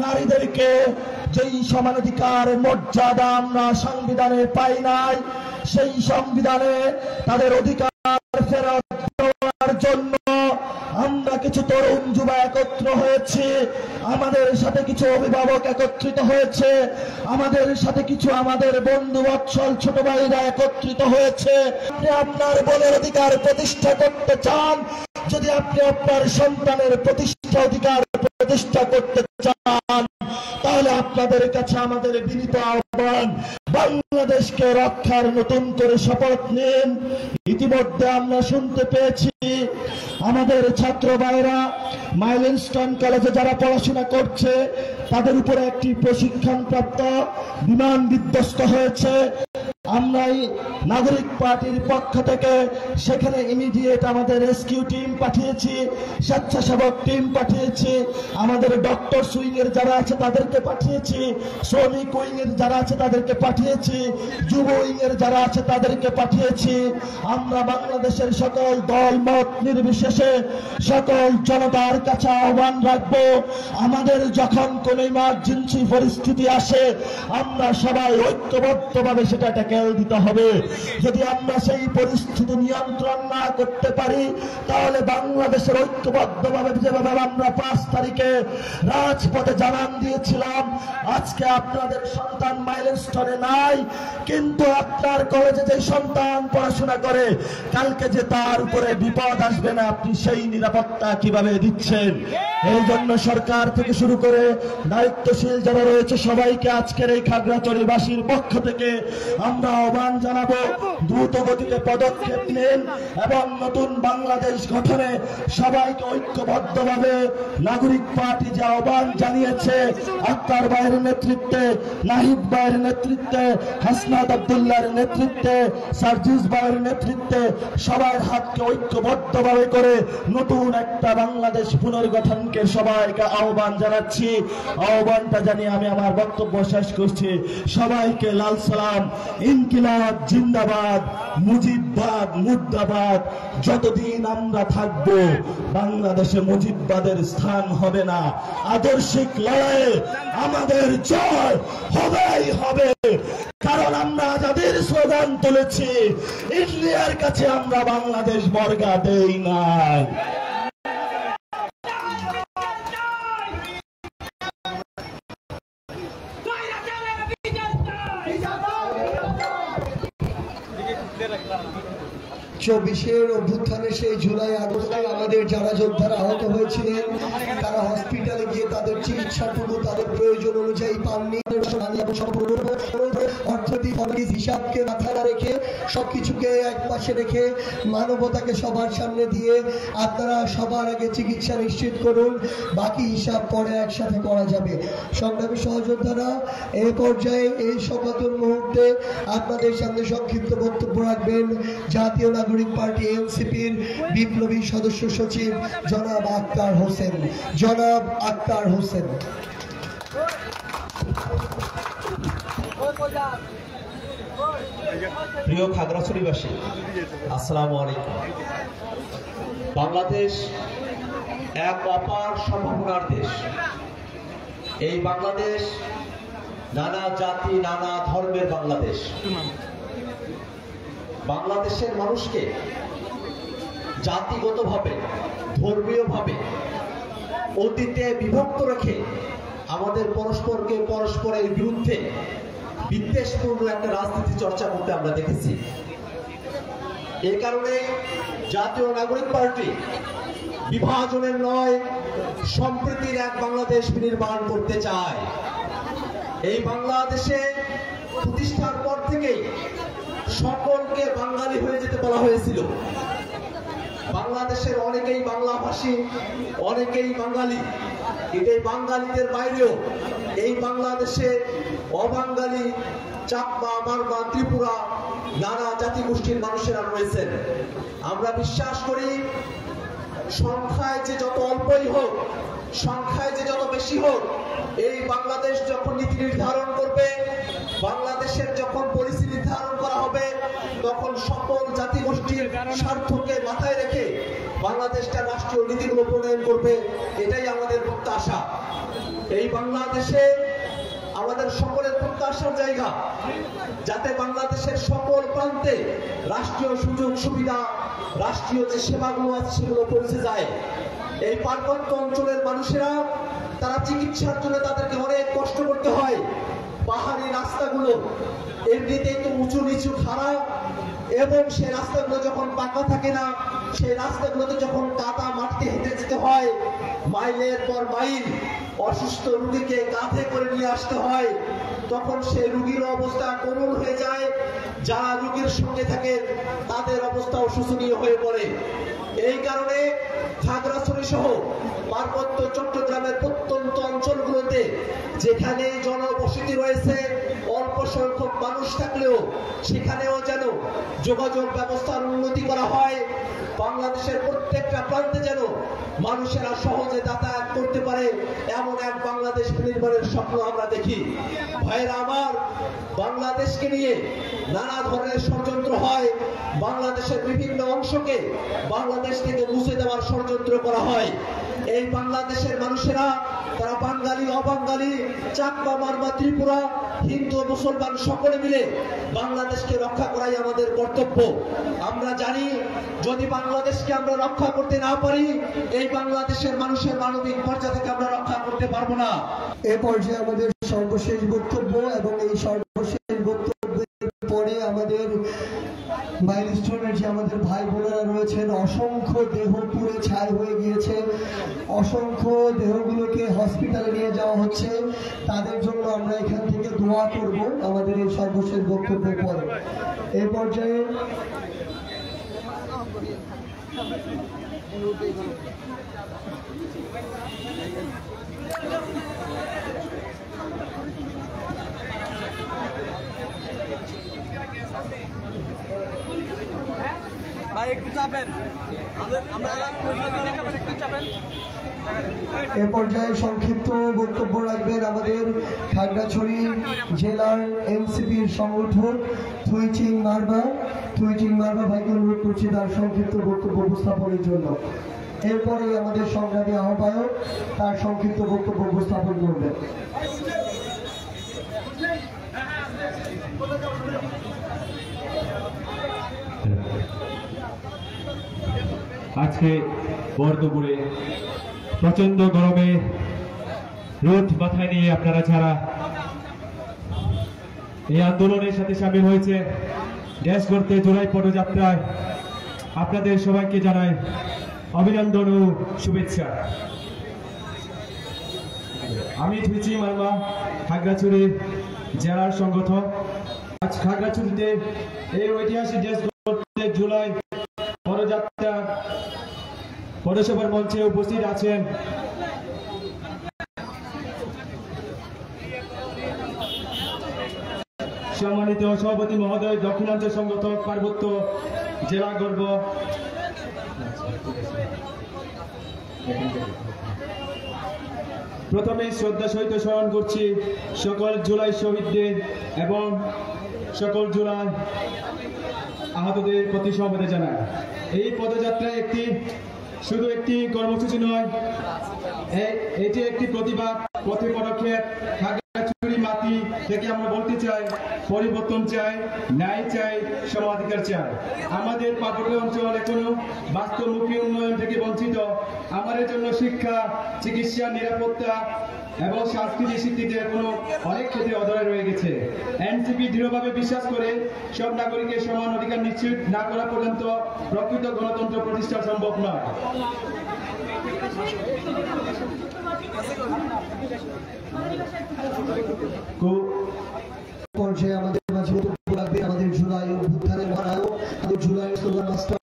নারীদেরকে যেই সমানাধিকার মর্যাদা আমরা সংবিধানে পাই নাই, সেই সংবিধানে তাদের অধিকার ফেরত দেওয়ার জন্য আমরা কিছু তরুণ যুবা একত্র হয়েছি, আমাদের সাথে কিছু অভিভাবক একত্রিত হয়েছে, আমাদের সাথে কিছু আমাদের বন্ধু বৎসল ছোট ভাইরা একত্রিত হয়েছে। আপনি আপনার বোনের অধিকার প্রতিষ্ঠা করতে চান, যদি আপনি আপনার সন্তানের অধিকার প্রতিষ্ঠা করতে চান, তাহলে আপনাদের কাছে আমাদের বিনীত আহ্বান, বাংলাদেশকে রক্ষার নতুন করে শপথ নিন। ইতিমধ্যে আমরা শুনতে পেয়েছি আমাদের ছাত্র ভাইরা মাইলস্টোন কলেজে যারা পড়াশোনা করছে তাদের উপরে একটি প্রশিক্ষণপ্রাপ্ত বিমান বিধ্বস্ত হয়েছে। আমরাই নাগরিক পার্টির পক্ষ থেকে সেখানে ইমিডিয়েট আমাদের রেস্কিউ টিম পাঠিয়েছি, স্বেচ্ছাসেবক টিম পাঠিয়েছি, আমাদের ডক্টর উইং এর যারা আছে তাদেরকে পাঠিয়েছি, শ্রমিক উইং এর যারা আছে তাদেরকে পাঠিয়েছি, যুব উইং এর যারা আছে তাদেরকে পাঠিয়েছি। আমরা বাংলাদেশের সকল দল মত নির্বিশেষে সকল জনতার কাছে আহ্বান রাখবো, আমাদের যখন কোন ইমার্জেন্সি পরিস্থিতি আসে আমরা সবাই ঐক্যবদ্ধভাবে সেটা ট্যাকেল দিতে হবে। যদি আমরা সেই পরিস্থিতি নিয়ন্ত্রণ না করতে পারি তাহলে বাংলাদেশের ঐক্যবদ্ধভাবে যেভাবে আমরা 5 তারিখে রাজপথে জানান দিয়েছিলাম, আজকে আপনাদের সন্তান মাইলস্টোনে নাই, কিন্তু আপনার কলেজে যে সন্তান পড়াশোনা করে কালকে যে তার উপরে বিপদ আসবে না, আপনি সেই নিরাপত্তা কিভাবে দিচ্ছেন? এই জন্য সরকার থেকে শুরু করে দায়িত্বশীল যারা রয়েছে সবাইকে আজকের এই খাগড়াছড়িবাসীর পক্ষ থেকে আমরা আহ্বান জানাবো, দ্রুত গতিতে পদক্ষেপ নিন এবং নতুন বাংলাদেশ গঠনে সবাইকে ঐক্যবদ্ধভাবে নাগরিক পার্টি যে আহ্বান জানিয়েছে, আক্তার ভাইয়ের নেতৃত্বে, নাহিদ ভাইয়ের নেতৃত্বে, হাসনাত আব্দুল্লাহর নেতৃত্বে, সার্জিস ভাইয়ের নেতৃত্বে সবার হাতকে ঐক্যবদ্ধভাবে করে নতুন একটা বাংলাদেশ পুনর্গঠনকে সবাইকে আহ্বান জানাচ্ছি। আহ্বানটা জানিয়ে আমি আমার বক্তব্য শেষ করছি। সবাইকে লাল সালাম। ইনকিলাব জিন্দাবাদ, মুজিববাদ মুর্দাবাদ। যতদিন আমরা থাকব বাংলাদেশে মুজিববাদের স্থান হবে না। আদর্শিক লড়াইয়ে আমাদের জয় হবেই হবে, কারণ আমরা যাদের স্লোগান তুলেছি, ইন্ডিয়ার কাছে আমরা বাংলাদেশ বর্গা দেই নাই। চব্বিশের অভ্যুত্থানে সেই জুলাই আগস্টে আমাদের যারা যোদ্ধারা আহত হয়েছিলেন তারা হসপিটালে গিয়ে তাদের চিকিৎসাটুকু তাদের প্রয়োজন অনুযায়ী পাননি। অর্থনৈতিক হিসাবকে মাথায় না রেখে সবকিছুকে এক পাশে রেখে মানবতাকে সবার সামনে দিয়ে আপনারা সবার আগে চিকিৎসা নিশ্চিত করুন, বাকি হিসাব পরে একসাথে করা যাবে। সংগ্রামী সহযোদ্ধারা, এই পর্যায়ে এই সমাপন মুহূর্তে আপনাদের সামনে সংক্ষিপ্ত বক্তব্য রাখবেন জাতীয় নাগরিক পার্টি এনসিপির বিপ্লবী সদস্য সচিব জনাব আক্তার হোসেন। জনাব আক্তার হোসেন। প্রিয় খাগড়াছড়িবাসী, আসসালামু আলাইকুম। বাংলাদেশ এক অপার সম্ভাবনার দেশ। এই বাংলাদেশ নানা জাতি নানা ধর্মের বাংলাদেশ। বাংলাদেশের মানুষকে জাতিগতভাবে ধর্মীয়ভাবে অতীতে বিভক্ত রেখে আমাদের পরস্পরকে পরস্পরের বিরুদ্ধে বিদ্বেষপূর্ণ একটা রাজনীতি চর্চা করতে আমরা দেখেছি। এই কারণে জাতীয় নাগরিক পার্টি বিভাজনের নয়, সম্প্রীতির এক বাংলাদেশ নির্মাণ করতে চায়। এই বাংলাদেশে প্রতিষ্ঠার পর থেকেই সকলকে বাঙালি হয়ে যেতে বলা হয়েছিল। বাংলাদেশের অনেকেই বাংলাভাষী, অনেকেই বাঙালি, কিন্তু এই বাঙালিদের বাইরেও এই বাংলাদেশে অবাঙালি, চাকমা, মারমা, ত্রিপুরা নানা জাতিগোষ্ঠীর মানুষেরা রয়েছেন। আমরা বিশ্বাস করি সংখ্যায় যে যত অল্পই হোক, সংখ্যায় যে যত বেশি হোক, এই বাংলাদেশ যখন নীতি নির্ধারণ করবে, বাংলাদেশের যখন পলিসি নির্ধারণ করা হবে, তখন সকল জাতিগোষ্ঠীর স্বার্থকে মাথায় রেখে বাংলাদেশটা রাষ্ট্রীয় নীতিগুলো প্রণয়ন করবে। এটাই আমাদের প্রত্যাশা। এই বাংলাদেশে আমাদের সকলের প্রত্যাশার জায়গা, যাতে বাংলাদেশের সকল প্রান্তে রাষ্ট্রীয় সুযোগ সুবিধা, রাষ্ট্রীয় যে সেবাগুলো আছে সেগুলো পৌঁছে যায়। এই পার্বত্য অঞ্চলের মানুষেরা তারা চিকিৎসার জন্য তাদেরকে অনেক কষ্ট করতে হয়। পাহাড়ি রাস্তাগুলো এমনিতেই তো উঁচু নিচু খারাপ, এবং সেই রাস্তাগুলো যখন পাকা থাকে না, সেই রাস্তাগুলোতে যখন কাদা মাটিতে হেঁটে যেতে হয়, মাইলের পর মাইল অসুস্থ রোগীকে কাঁধে করে নিয়ে আসতে হয়, তখন সেই রোগীর অবস্থা করুণ হয়ে যায়। যারা রোগীর সঙ্গে থাকেন তাদের অবস্থাও শোচনীয় হয়ে পড়ে। এই কারণে খাগড়াছড়ি সহ পার্বত্য চট্টগ্রামের প্রত্যন্ত অঞ্চলগুলোতে যেখানে জনবসতি রয়েছে, অল্প সংখ্যক মানুষ থাকলেও সেখানেও যেন যোগাযোগ ব্যবস্থার উন্নতি করা হয়। বাংলাদেশের প্রত্যেকটা প্রান্তে যেন মানুষেরা সহজে যাতায়াত করতে পারে, এমন এক বাংলাদেশ নির্মাণের স্বপ্ন আমরা দেখি। ভাইরা আমার, বাংলাদেশকে নিয়ে নানা ধরনের ষড়যন্ত্র হয়। বাংলাদেশের বিভিন্ন অংশকে বাংলাদেশ থেকে মুছে দেওয়ার ষড়যন্ত্র করা হয়। এই বাংলাদেশের মানুষেরা তারা বাঙালি, অবাঙালি, চাকমা, মারমা, ত্রিপুরা, হিন্দু, মুসলমান সকলে মিলে বাংলাদেশকে রক্ষা করাই আমাদের কর্তব্য। আমরা জানি যদি বাংলাদেশকে আমরা রক্ষা করতে না পারি, এই বাংলাদেশের মানুষের মানবিক মর্যাদাকে আমরা রক্ষা করতে পারবো না। এ পর্যায়ে আমাদের সর্বশেষ বক্তব্য, এবং এই সর্বশেষ বক্তব্যের পরে আমাদের মাইলস্টোনের যে আমাদের ভাই বোনেরা রয়েছেন, অসংখ্য দেহ পুড়ে ছাই হয়ে গিয়েছে, অসংখ্য দেহগুলোকে হসপিটালে নিয়ে যাওয়া হচ্ছে, তাদের জন্য আমরা এখান থেকে দোয়া করব আমাদের এই সর্বশেষ বক্তব্যের পরে। এই পর্যায়ে এ পর্যায়ে সংক্ষিপ্ত বক্তব্য রাখবেন আমাদের খাগড়াছড়ি জেলার এনসিপির সংগঠক থুইচিং মারমা ভাইকে অনুরোধ করছি তার সংক্ষিপ্ত বক্তব্য উপস্থাপনের জন্য। এরপরে আমাদের সংগ্রামী আহ্বায়ক তার সংক্ষিপ্ত বক্তব্য উপস্থাপন করবেন। আজকে বর্ধপুরে প্রচন্ড গরমে রোদ মাথায় নিয়ে আপনারা যারা এই আন্দোলনের সাথে সামিল হয়েছে, দেশ গড়তে জুলাই পদযাত্রায়, আপনাদের সবাইকে জানাই অভিনন্দন ও শুভেচ্ছা। আমি থুইচিং মারমা, খাগড়াছড়ি জেলার সংগঠক। আজ খাগড়াছড়িতে এই ঐতিহাসিক দেশ গড়তে জুলাই পদযাত্রা পৌরসভার মঞ্চে উপস্থিত আছেন সম্মানিত সভাপতি মহোদয়, দক্ষিণাঞ্চল সংগঠক, পার্বত্য জেলা গর্ব, প্রথমে শ্রদ্ধা সহিত স্মরণ করছি সকল জুলাই শহীদদের এবং সকল জুলাই আহতদের প্রতি সমবেদনা জানাই। এই পদযাত্রা শুধু একটি কর্মসূচি নয়, এটি একটি প্রতিবাদ পথে পদক্ষেপ। খাগড়াছড়ি মাটি থেকে আমরা বলতে চাই, পরিবর্তন চাই, ন্যায় চাই, সমাধিকার চাই। আমাদের পার্বত্য অঞ্চল এখনো বাস্তবমুখী উন্নয়ন থেকে বঞ্চিত। আমাদের জন্য শিক্ষা, চিকিৎসা, নিরাপত্তা এবং সাংস্কৃতিক স্বীকৃতি এখনো অনেক ক্ষেত্রে অধরে রয়ে গেছে। এনসিপি দৃঢ়ভাবে বিশ্বাস করে সব নাগরিকের সমান অধিকার নিশ্চিত না করা পর্যন্ত প্রকৃত গণতন্ত্র প্রতিষ্ঠা সম্ভব নয়। পর্যায়ে আমাদের মাঝে বক্তব্য রাখবেন আমাদের জুলাই অভ্যুত্থানের নায়ক, আমাদের জুলাই স্লোগান মাস্টার,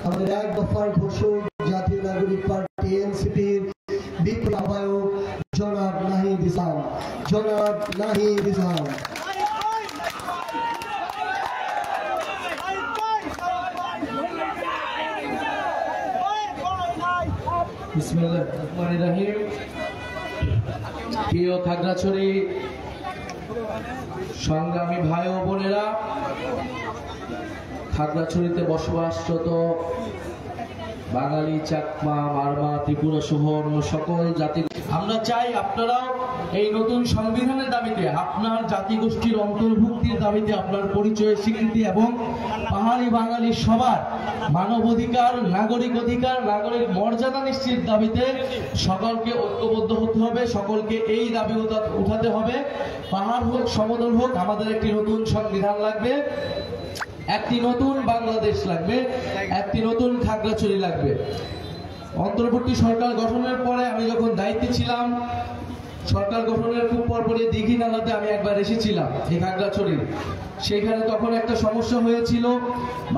আমাদের এক দফার ঘোষক, জাতীয় নাগরিক পার্টি এনসিপির বিপ্লবী আহ্বায়ক জনাব নাহিদ ইসলাম। বিসমিল্লাহির রহমানির রহিম। প্রিয় খাগড়াছড়ি সংগ্রামী ভাই ও বোনেরা, খাগড়াছড়িতে বসবাসরত বাঙালি, চাকমা, মারমা, ত্রিপুরা সহ অন্য সকল জাতি। আমরা চাই আপনারাও এই নতুন সংবিধানের দাবিতে, আপনার জাতিগোষ্ঠীর অন্তর্ভুক্তির দাবিতে, আপনার পরিচয়ের স্বীকৃতি এবং পাহাড়ি বাঙালি সবার মানবাধিকার, নাগরিক অধিকার, নাগরিক মর্যাদা নিশ্চিত দাবিতে সকলকে ঐক্যবদ্ধ হতে হবে, সকলকে এই দাবি উঠাতে হবে। পাহাড় হোক, সমতল হোক, আমাদের একটি নতুন সংবিধান লাগবে, একটি নতুন বাংলাদেশ লাগবে, একটি নতুন খাগড়াছড়ি লাগবে। অন্তর্বর্তী সরকার গঠনের পরে আমি যখন দায়িত্বে ছিলাম, সরকার গঠনের খুব পরপরই দিঘি নালাতে আমি একবার এসেছিলাম এই খাগড়াছড়ির। সেখানে তখন একটা সমস্যা হয়েছিল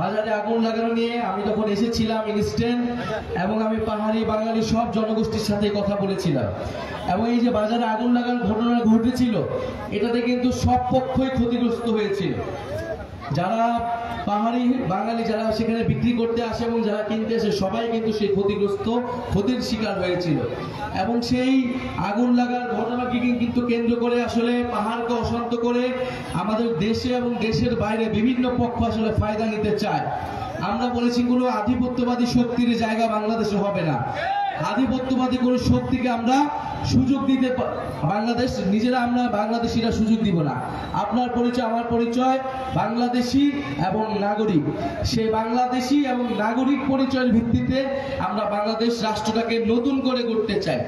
বাজারে আগুন লাগানো নিয়ে। আমি তখন এসেছিলাম ইনস্ট্যান্ট, এবং আমি পাহাড়ি বাঙালি সব জনগোষ্ঠীর সাথে কথা বলেছিলাম। এবং এই যে বাজারে আগুন লাগানোর ঘটনা ঘটেছিল, এটাতে কিন্তু সব পক্ষই ক্ষতিগ্রস্ত হয়েছিল। যারা পাহাড়ি বাঙালি যারা সেখানে বিক্রি করতে আসে এবং যারা কিনতে আসে, সবাই কিন্তু সেই ক্ষতির শিকার হয়েছিল। এবং সেই আগুন লাগার ঘটনাকে কিন্তু কেন্দ্র করে আসলে পাহাড়কে অশান্ত করে আমাদের দেশে এবং দেশের বাইরে বিভিন্ন পক্ষ আসলে ফায়দা নিতে চায়। আমরা বলেছি কোনো আধিপত্যবাদী শক্তির জায়গা বাংলাদেশে হবে না। আধিপত্যবাদী কোন শক্তিকে আমরা সুযোগ দিতে, বাংলাদেশ নিজেরা, আমরা বাংলাদেশিরা সুযোগ দিব না। আপনার পরিচয়, আমার পরিচয় বাংলাদেশি এবং নাগরিক। সেই বাংলাদেশি এবং নাগরিক পরিচয়ের ভিত্তিতে আমরা বাংলাদেশ রাষ্ট্রটাকে নতুন করে গড়তে চাই।